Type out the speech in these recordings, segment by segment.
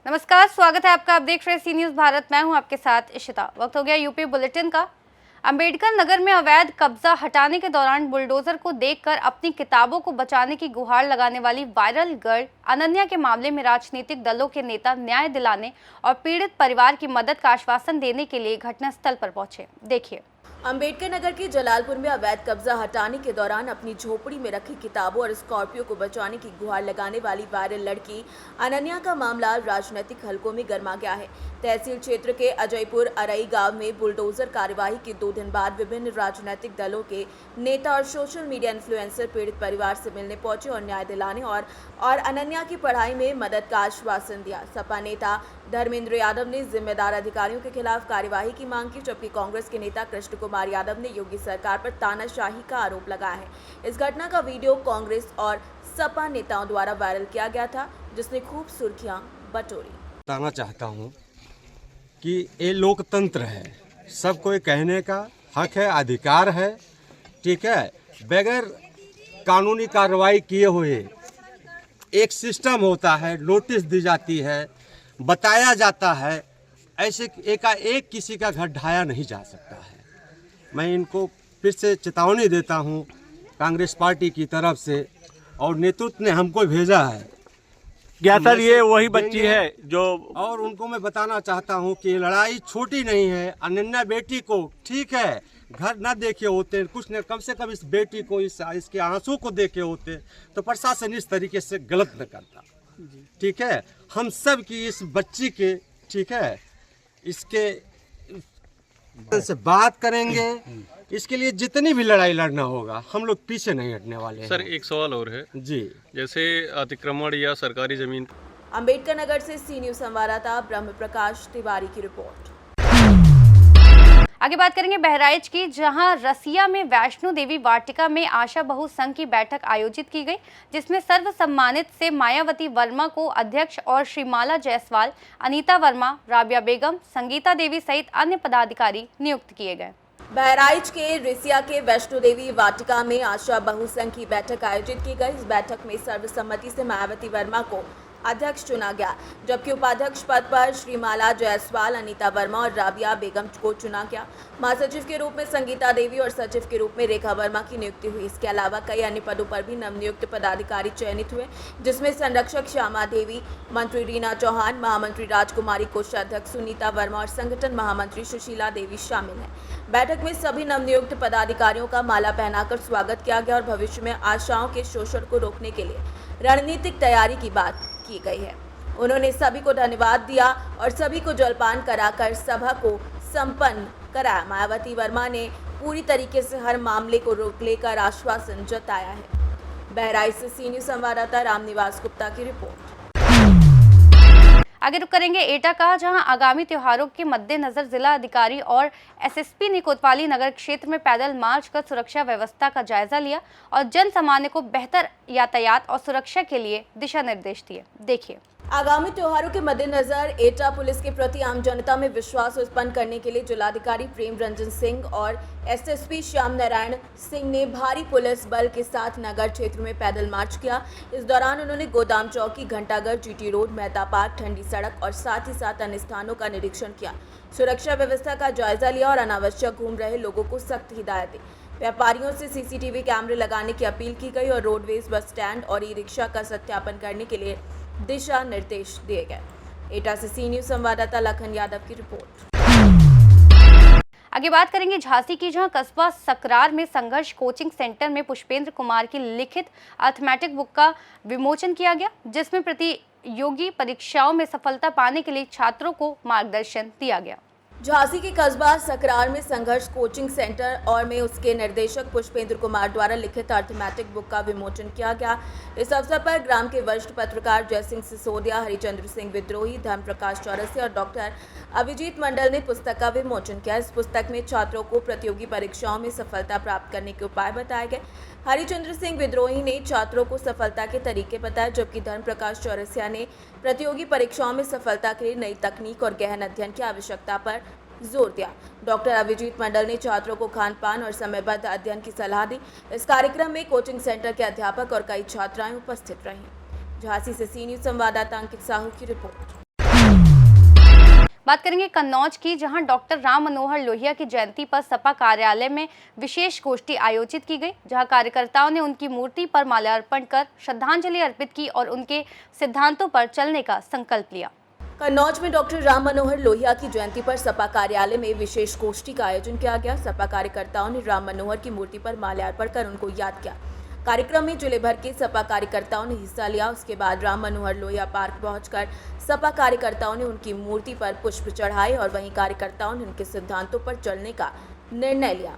नमस्कार, स्वागत है आपका। आप देख रहे सी न्यूज़ भारत। मैं हूं आपके साथ इशिता। वक्त हो गया यूपी बुलेटिन का। अंबेडकर नगर में अवैध कब्जा हटाने के दौरान बुलडोजर को देखकर अपनी किताबों को बचाने की गुहार लगाने वाली वायरल गर्ल अनन्या के मामले में राजनीतिक दलों के नेता न्याय दिलाने और पीड़ित परिवार की मदद का आश्वासन देने के लिए घटनास्थल पर पहुंचे। देखिए। अंबेडकर नगर के जलालपुर में अवैध कब्जा हटाने के दौरान अपनी झोपड़ी में रखी किताबों और स्कॉर्पियो को बचाने की गुहार लगाने वाली वायरल लड़की अनन्या का मामला राजनीतिक हलकों में गर्मा गया है। तहसील क्षेत्र के अजयपुर अरई गांव में बुलडोजर कार्यवाही के 2 दिन बाद विभिन्न राजनीतिक दलों के नेता और सोशल मीडिया इन्फ्लुएंसर पीड़ित परिवार से मिलने पहुंचे और न्याय दिलाने और अनन्या की पढ़ाई में मदद का आश्वासन दिया। सपा नेता धर्मेंद्र यादव ने जिम्मेदार अधिकारियों के खिलाफ कार्यवाही की मांग की, जबकि कांग्रेस के नेता कृष्ण कुमार यादव ने योगी सरकार पर तानाशाही का आरोप लगाया है। इस घटना का वीडियो कांग्रेस और सपा नेताओं द्वारा वायरल किया गया था, जिसने खूब सुर्खियां बटोरी। बताना चाहता हूं कि ये लोकतंत्र है, सबको ये कहने का हक है, अधिकार है, ठीक है। बगैर कानूनी कार्रवाई किए हुए एक सिस्टम होता है, नोटिस दी जाती है, बताया जाता है, ऐसे एकाएक किसी का घर ढाया नहीं जा सकता है। मैं इनको फिर से चेतावनी देता हूं कांग्रेस पार्टी की तरफ से, और नेतृत्व ने हमको भेजा है। क्या सर ये वही बच्ची है जो, और उनको मैं बताना चाहता हूं कि ये लड़ाई छोटी नहीं है। अनन्या बेटी को ठीक है घर न देखे होते, कुछ न, कम से कम इस बेटी को इसके आंसू को देखे होते तो प्रशासन इस तरीके से गलत न करता, ठीक है। हम सब की इस बच्ची के, ठीक है, इसके से बात करेंगे। इसके लिए जितनी भी लड़ाई लड़ना होगा हम लोग पीछे नहीं हटने वाले हैं। सर एक सवाल और है जी, जैसे अतिक्रमण या सरकारी जमीन। अंबेडकर नगर से सी न्यूज़ संवाददाता ब्रह्म प्रकाश तिवारी की रिपोर्ट। आगे बात करेंगे बहराइच की, जहां रसिया में वैष्णो देवी वाटिका में आशा बहु संघ की बैठक आयोजित की गई, जिसमें सर्व सम्मानित से मायावती वर्मा को अध्यक्ष और श्रीमाला जायसवाल, अनीता वर्मा, राबिया बेगम, संगीता देवी सहित अन्य पदाधिकारी नियुक्त किए गए। बहराइच के रिसिया के वैष्णो देवी वाटिका में आशा बहु संघ की बैठक आयोजित की गई। इस बैठक में सर्वसम्मति से मायावती वर्मा को अध्यक्ष चुना गया, जबकि उपाध्यक्ष पद पर श्रीमाला जायसवाल, अनीता वर्मा और राबिया बेगम को चुना गया। महासचिव के रूप में संगीता देवी और सचिव के रूप में रेखा वर्मा की नियुक्ति हुई। इसके अलावा कई अन्य पदों पर भी नवनियुक्त पदाधिकारी चयनित हुए, जिसमें संरक्षक श्यामा देवी, मंत्री रीना चौहान, महामंत्री राजकुमारी, कोषाध्यक्ष सुनीता वर्मा और संगठन महामंत्री सुशीला देवी शामिल हैं। बैठक में सभी नवनियुक्त पदाधिकारियों का माला पहनाकर स्वागत किया गया और भविष्य में आशाओं के शोषण को रोकने के लिए रणनीतिक तैयारी की बात की गई है। उन्होंने सभी को धन्यवाद दिया और सभी को जलपान कराकर सभा को संपन्न कराया। मायावती वर्मा ने पूरी तरीके से हर मामले को रोक लेकर आश्वासन जताया है। बहराइच से सी न्यूज़ संवाददाता रामनिवास गुप्ता की रिपोर्ट। आगे रुक करेंगे एटा का, जहां आगामी त्योहारों के मद्देनजर जिला अधिकारी और एसएसपी ने कोतवाली नगर क्षेत्र में पैदल मार्च कर सुरक्षा व्यवस्था का जायजा लिया और जन सामान्य को बेहतर यातायात और सुरक्षा के लिए दिशा निर्देश दिए। देखिए। आगामी त्योहारों के मद्देनजर एटा पुलिस के प्रति आम जनता में विश्वास उत्पन्न करने के लिए जिलाधिकारी प्रेम रंजन सिंह और एसएसपी श्याम नारायण सिंह ने भारी पुलिस बल के साथ नगर क्षेत्र में पैदल मार्च किया। इस दौरान उन्होंने गोदाम चौकी, घंटाघर, जीटी रोड, मेहता पार्क, ठंडी सड़क और साथ ही साथ अन्य स्थानों का निरीक्षण किया, सुरक्षा व्यवस्था का जायजा लिया और अनावश्यक घूम रहे लोगों को सख्त हिदायत दी। व्यापारियों से सीसीटीवी कैमरे लगाने की अपील की गई और रोडवेज, बस स्टैंड और ई रिक्शा का सत्यापन करने के लिए दिशा निर्देश दिए गए। एटा से सी न्यूज़ संवाददाता लखन यादव की रिपोर्ट। आगे बात करेंगे झांसी की, जहां कस्बा सकरार में संघर्ष कोचिंग सेंटर में पुष्पेंद्र कुमार की लिखित अर्थमेटिक बुक का विमोचन किया गया, जिसमें प्रतियोगी परीक्षाओं में सफलता पाने के लिए छात्रों को मार्गदर्शन दिया गया। झांसी के कस्बा सकरार में संघर्ष कोचिंग सेंटर और में उसके निर्देशक पुष्पेंद्र कुमार द्वारा लिखित अर्थमेटिक बुक का विमोचन किया गया। इस अवसर पर ग्राम के वरिष्ठ पत्रकार जयसिंह सिसोदिया, हरिचंद्र सिंह विद्रोही, धर्म प्रकाश चौरसिया और डॉक्टर अभिजीत मंडल ने पुस्तक का विमोचन किया। इस पुस्तक में छात्रों को प्रतियोगी परीक्षाओं में सफलता प्राप्त करने के उपाय बताए गए। हरिचंद्र सिंह विद्रोही ने छात्रों को सफलता के तरीके बताए, जबकि धर्म प्रकाश चौरसिया ने प्रतियोगी परीक्षाओं में सफलता के लिए नई तकनीक और गहन अध्ययन की आवश्यकता पर जोर दिया। डॉक्टर अभिजीत मंडल ने छात्रों को खान पान और समयबद्ध अध्ययन की सलाह दी। इस कार्यक्रम में कोचिंग सेंटर के अध्यापक और कई छात्राएं उपस्थित रहीं। झांसी से सी न्यूज संवाददाता अंकित साहू की रिपोर्ट। बात करेंगे कन्नौज की, जहां डॉक्टर राम मनोहर लोहिया की जयंती पर सपा कार्यालय में विशेष गोष्ठी आयोजित की गई, जहां कार्यकर्ताओं ने उनकी मूर्ति पर माल्यार्पण कर श्रद्धांजलि अर्पित की और उनके सिद्धांतों पर चलने का संकल्प लिया। कन्नौज में डॉक्टर राम मनोहर लोहिया की जयंती पर सपा कार्यालय में विशेष गोष्ठी का आयोजन किया गया। सपा कार्यकर्ताओं ने राम मनोहर की मूर्ति पर माल्यार्पण कर उनको याद किया। कार्यक्रम में जिले भर के सपा कार्यकर्ताओं ने हिस्सा लिया। उसके बाद राम मनोहर लोहिया पार्क पहुंचकर सपा कार्यकर्ताओं ने उनकी मूर्ति पर पुष्प चढ़ाए और वहीं कार्यकर्ताओं ने उनके सिद्धांतों पर चलने का निर्णय लिया।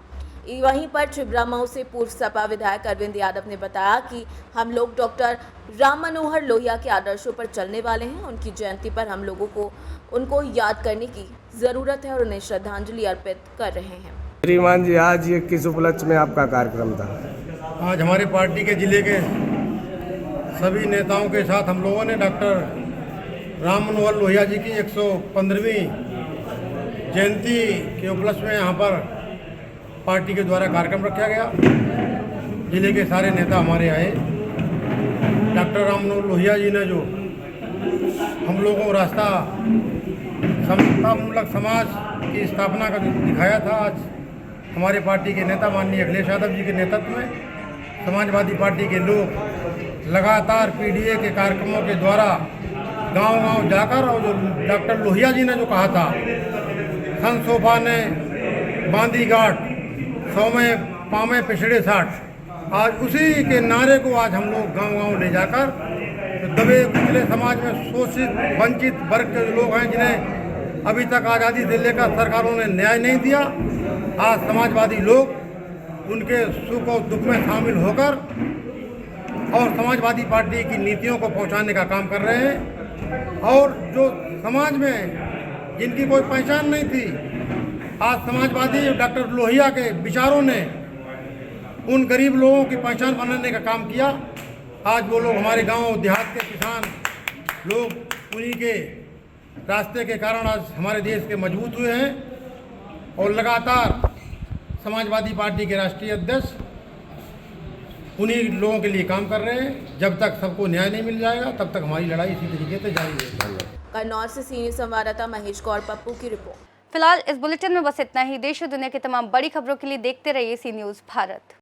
वहीं पर छिबरामऊ से पूर्व सपा विधायक अरविंद यादव ने बताया कि हम लोग डॉक्टर राम मनोहर लोहिया के आदर्शों पर चलने वाले हैं। उनकी जयंती पर हम लोगों को उनको याद करने की ज़रूरत है और उन्हें श्रद्धांजलि अर्पित कर रहे हैं। श्रीमान जी, आज ये किस उपलक्ष्य में आपका कार्यक्रम था? आज हमारे पार्टी के जिले के सभी नेताओं के साथ हम लोगों ने डॉक्टर राम मनोहर लोहिया जी की 115वीं जयंती के उपलक्ष्य में यहाँ पर पार्टी के द्वारा कार्यक्रम रखा गया। जिले के सारे नेता हमारे आए। डॉक्टर राम मनोहर लोहिया जी ने जो हम लोगों को रास्ता समतामूलक समाज की स्थापना का दिखाया था, आज हमारे पार्टी के नेता माननीय अखिलेश यादव जी के नेतृत्व में समाजवादी पार्टी के लोग लगातार पीडीए के कार्यक्रमों के द्वारा गांव-गांव जाकर और जो डॉक्टर लोहिया जी ने जो कहा था, सन सोफा ने बांधी गांठ 100 में पावे पिछड़े 60, आज उसी के नारे को आज हम लोग गांव-गांव ले जाकर तो दबे कुचले समाज में शोषित वंचित वर्ग के लोग हैं जिन्हें अभी तक आज़ादी से लेकर सरकारों ने न्याय नहीं दिया, आज समाजवादी लोग उनके सुख और दुख में शामिल होकर और समाजवादी पार्टी की नीतियों को पहुंचाने का काम कर रहे हैं। और जो समाज में जिनकी कोई पहचान नहीं थी, आज समाजवादी डॉक्टर लोहिया के विचारों ने उन गरीब लोगों की पहचान बनाने का काम किया। आज वो लोग हमारे गांव देहात के किसान लोग उन्हीं के रास्ते के कारण आज हमारे देश के मजबूत हुए हैं और लगातार समाजवादी पार्टी के राष्ट्रीय अध्यक्ष उन्हीं लोगों के लिए काम कर रहे हैं। जब तक सबको न्याय नहीं मिल जाएगा तब तक हमारी लड़ाई इसी तरीके से जारी रहेगी। कन्नौज से सीनियर संवाददाता महेश गौर पप्पू की रिपोर्ट। फिलहाल इस बुलेटिन में बस इतना ही। देश और दुनिया की तमाम बड़ी खबरों के लिए देखते रहिए सी न्यूज़ भारत।